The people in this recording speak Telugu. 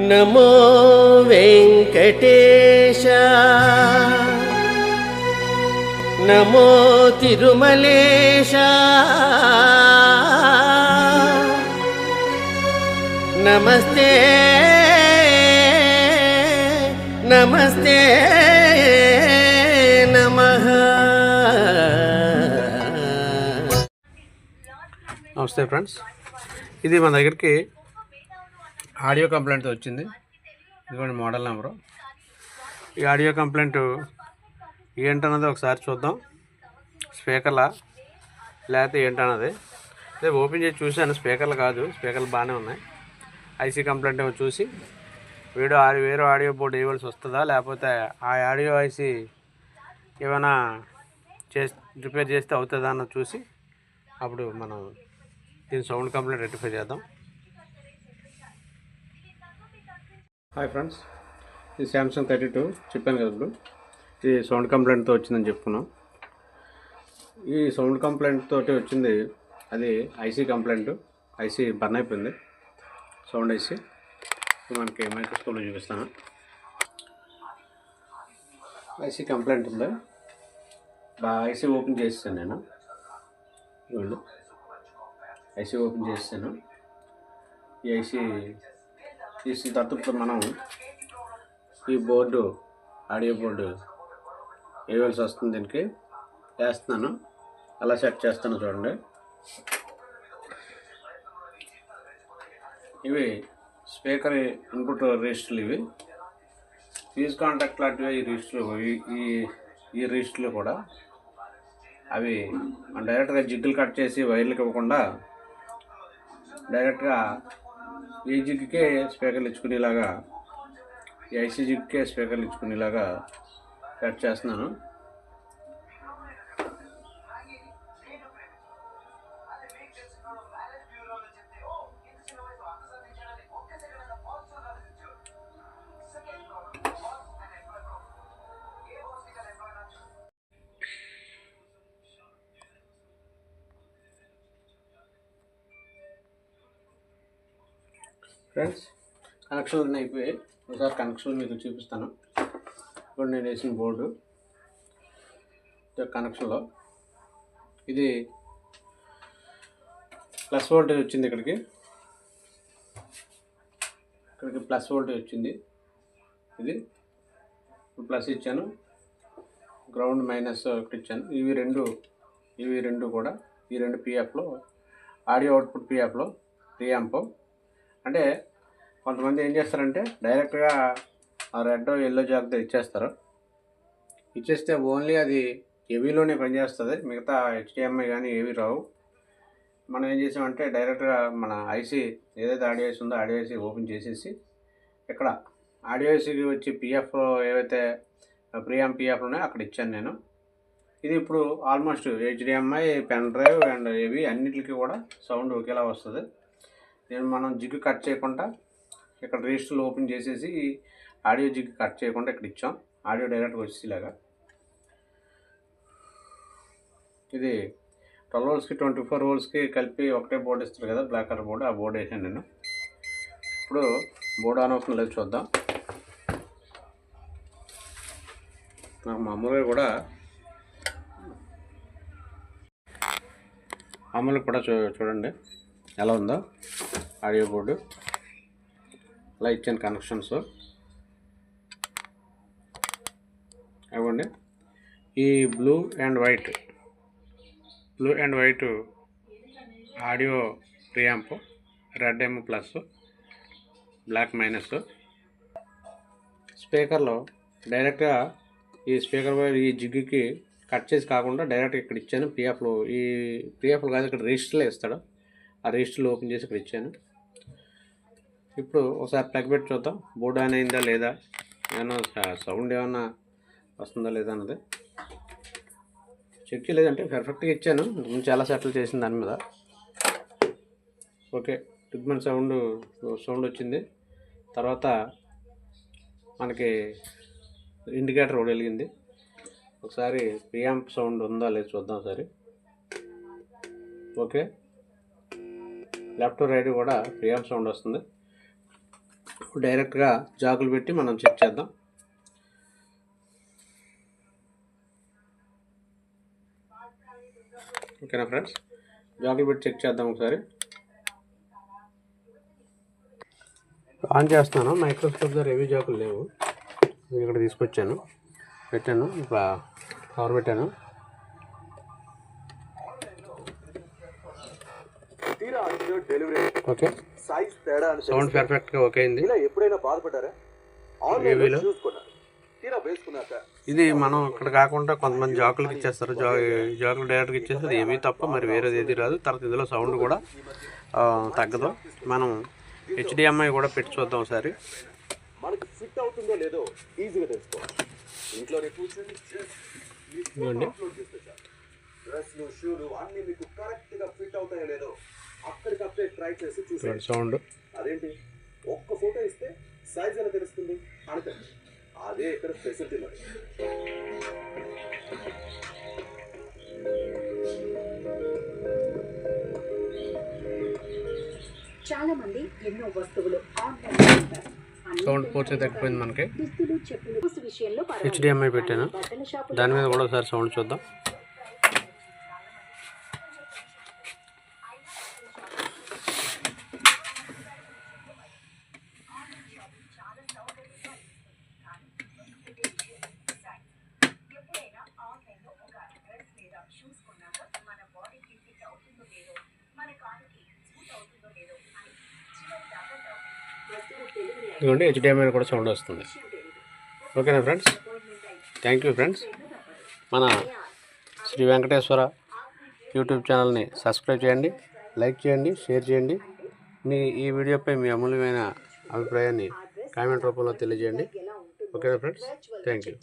నమో వెంకటేశ నమో తిరుమలేశ నమస్తే నమస్తే నమః. నమస్తే ఫ్రెండ్స్, ఇది మన దగ్గరికి ఆడియో కంప్లైంట్ వచ్చింది. ఇదిగోండి మోడల్ నెంబరు. ఈ ఆడియో కంప్లైంట్ ఏంటన్నది ఒకసారి చూద్దాం. స్పీకర్లా లేకపోతే ఏంటన్నది అదే ఓపెన్ చేసి చూశాను. స్పీకర్లు కాదు, స్పీకర్లు బాగానే ఉన్నాయి. ఐసీ కంప్లైంట్ ఏమో చూసి వేరే ఆడియో బోర్డు వేయవలసి వస్తుందా, లేకపోతే ఆ ఆడియో ఐసీ ఏమైనా రిపేర్ చేస్తే అవుతుందా అన్నది చూసి అప్పుడు మనం దీని సౌండ్ కంప్లైంట్ రెక్టిఫై చేద్దాం. హాయ్ ఫ్రెండ్స్, ఇది శాంసంగ్ 32 చెప్పాను కదా. ఇప్పుడు ఇది సౌండ్ కంప్లైంట్తో వచ్చిందని చెప్పుకున్నాం. ఈ సౌండ్ కంప్లైంట్ తోటి వచ్చింది, అది ఐసీ కంప్లైంట్. ఐసీ బర్న్ అయిపోయింది, సౌండ్ ఐసీ. మనకి మైక్రోస్కోప్లో చూపిస్తాను. ఐసీ కంప్లైంట్ ఉంది. ఐసీ ఓపెన్ చేస్తాను నేను. ఇవ్వండి, ఐసీ ఓపెన్ చేస్తాను. ఈ ఐసీ తీసిన తర్వాత ఇప్పుడు మనం ఈ బోర్డు ఆడియో బోర్డు వేయవలసి వస్తుంది. దీనికి వేస్తున్నాను, అలా సెట్ చేస్తాను. చూడండి, ఇవి స్పీకర్ ఇన్పుట్ రిజిస్టర్లు. ఇవి ఫీజ్ కాంటాక్ట్ లాంటివి. ఈ రిజిస్టర్లు ఈ రిజిస్టర్లు కూడా అవి డైరెక్ట్గా జిగ్గులు కట్ చేసి వైర్లకు ఇవ్వకుండా డైరెక్ట్గా ఈ జిగ్కే స్పీకర్లు ఇచ్చుకునేలాగా, ఈ ఐసీ జిగ్కే స్పీకర్లు ఇచ్చుకునేలాగా సెట్ చేస్తున్నాను. ఫ్రెండ్స్, కనెక్షన్లు అయిపోయాయి. ఒకసారి కనెక్షన్లు మీకు చూపిస్తాను. ఇప్పుడు నేను వేసిన బోర్డు కనెక్షన్లో ఇది ప్లస్ వోల్టేజ్ వచ్చింది. ఇక్కడికి ప్లస్ వోల్టేజ్ వచ్చింది. ఇది ప్లస్ ఇచ్చాను, గ్రౌండ్ మైనస్ ఒకటి ఇచ్చాను. ఇవి రెండు కూడా ఈ రెండు పిఎఫ్లో ఆడియో అవుట్పుట్ పిఎఫ్లో ప్రియాంప్. అంటే కొంతమంది ఏం చేస్తారంటే డైరెక్ట్గా ఆ రెడ్ ఎల్లో జాగ్తో ఇచ్చేస్తే ఓన్లీ అది ఏవీలోనే పనిచేస్తుంది. మిగతా హెచ్డిఎంఐ కానీ ఏవి రావు. మనం ఏం చేసామంటే డైరెక్ట్గా మన ఐసీ ఏదైతే ఆడియో ఐసీ ఉందో ఆడియో ఐసీ ఓపెన్ చేసేసి ఇక్కడ ఆడియో ఐసీకి వచ్చి పిఎఫ్ ఏవైతే ప్రియాంప్ పిఎఫ్ ఉన్నాయో అక్కడ ఇచ్చాను నేను. ఇది ఇప్పుడు almost HDMI, pen drive and ఏవి అన్నిటికీ కూడా సౌండ్ ఒకేలా వస్తుంది. మనం జిగ్ కట్ చేయకుండా ఇక్కడ రిజిస్టర్లు ఓపెన్ చేసేసి ఆడియో జిగ్ కట్ చేయకుండా ఇక్కడ ఇచ్చాం. ఆడియో డైరెక్ట్గా వచ్చేలాగా. ఇది 12 వోల్ట్స్కి 24 వోల్ట్స్కి కలిపి ఒకటే బోర్డు ఇస్తారు కదా, బ్లాక్ కలర్ బోర్డు. ఆ బోర్డు వేసాను నేను. ఇప్పుడు బోర్డు ఆన్ అవుతుందో లేదు చూద్దాం. నాకు మామూలుగా కూడా చూడండి ఎలా ఉందో ఆడియో బోర్డు. అలా ఇచ్చాను కనెక్షన్స్. ఇవ్వండి, ఈ blue and white audio ప్రియాంప్, red ఏమో ప్లస్, బ్లాక్ మైనస్. స్పీకర్లో డైరెక్ట్గా ఈ స్పీకర్ వైర్ ఈ జిగ్గుకి కట్ చేసి కాకుండా డైరెక్ట్గా ఇక్కడ ఇచ్చాను. పిఎఫ్లో ఈ పిఎఫ్లు కాదు, ఇక్కడ రిజిస్టర్లో ఇస్తాడు. ఆ రిజిస్టర్లు ఓపెన్ చేసి ఇక్కడ ఇచ్చాను. ఇప్పుడు ఒకసారి ప్లగ్ పెట్టి చూద్దాం, బోర్డు ఆన్ అయిందా లేదా, ఏమన్నా సౌండ్ ఏమన్నా వస్తుందా లేదా అన్నది చెక్ చేయలేదంటే పర్ఫెక్ట్గా ఇచ్చాను. నేను చాలా సెటిల్ చేసిన దాని మీద. ఓకే, ట్రిగ్మెంట్ సౌండ్ వచ్చింది. తర్వాత మనకి ఇండికేటర్ కూడా వెలిగింది. ఒకసారి ప్రియాంప్ సౌండ్ ఉందా లేదా చూద్దాం ఒకసారి. ఓకే, లెఫ్ట్ రైట్ కూడా ప్రియాంప్ సౌండ్ వస్తుంది. డైరెక్ట్గా జాకులు పెట్టి మనం చెక్ చేద్దాం. ఓకేనా ఫ్రెండ్స్, జాకులు పెట్టి చెక్ చేద్దాం ఒకసారి. ఆన్ చేస్తున్నాను. మైక్రోస్కోప్ దగ్గర హెవీ జాకులు లేవు, ఇక్కడ తీసుకొచ్చాను, పెట్టాను, ఇప్పుడు పవర్ పెట్టాను. ఓకే, సౌండ్ పర్ఫెక్ట్గా ఓకే అయింది. ఏవీలో ఇది మనం ఇక్కడ కాకుండా కొంతమంది జాకులకి ఇచ్చేస్తారు, జాకులు డైరెక్ట్గా ఇచ్చేస్తారు, ఏమీ తప్ప మరి వేరేది ఏది రాదు. తర్వాత ఇందులో సౌండ్ కూడా తగ్గదు. మనం HDMI కూడా పెట్టి చూద్దాం ఒకసారి. మనకి ఫిట్ అవుతుందో లేదో ఈజీగా తెలుసుకోవాలి. ఇంట్లోనే కూర్చొని డ్రెస్లు షూలు అన్ని మీకు కరెక్ట్గా ఫిట్ అవుతాయో లేదో అక్కడికప్పుడే ట్రై చేసి చూడండి. సౌండ్ అదేంటి, ఒక్క ఫోటో ఇస్తే సైజ్ ఎలా తెలుస్తుంది అనుకోండి. అదే ఇక్కడ ఫెసిలిటీ. మరి చాలా మంది ఎన్నో వస్తువులు సౌండ్ పూర్తి తగ్గిపోయింది. మనకి HDMI పెట్టాను, దాని మీద కూడా ఒకసారి సౌండ్ చూద్దాం. ఇదిగోండి, HDMI కూడా సౌండ్ వస్తుంది. ఓకేనా ఫ్రెండ్స్, థ్యాంక్ యూ ఫ్రెండ్స్. మన శ్రీ వెంకటేశ్వర యూట్యూబ్ ఛానల్ని సబ్స్క్రైబ్ చేయండి, లైక్ చేయండి, షేర్ చేయండి. ఈ వీడియోపై మీ అమూల్యమైన అభిప్రాయాన్ని కామెంట్ రూపంలో తెలియజేయండి. ఓకేనా ఫ్రెండ్స్, థ్యాంక్ యూ.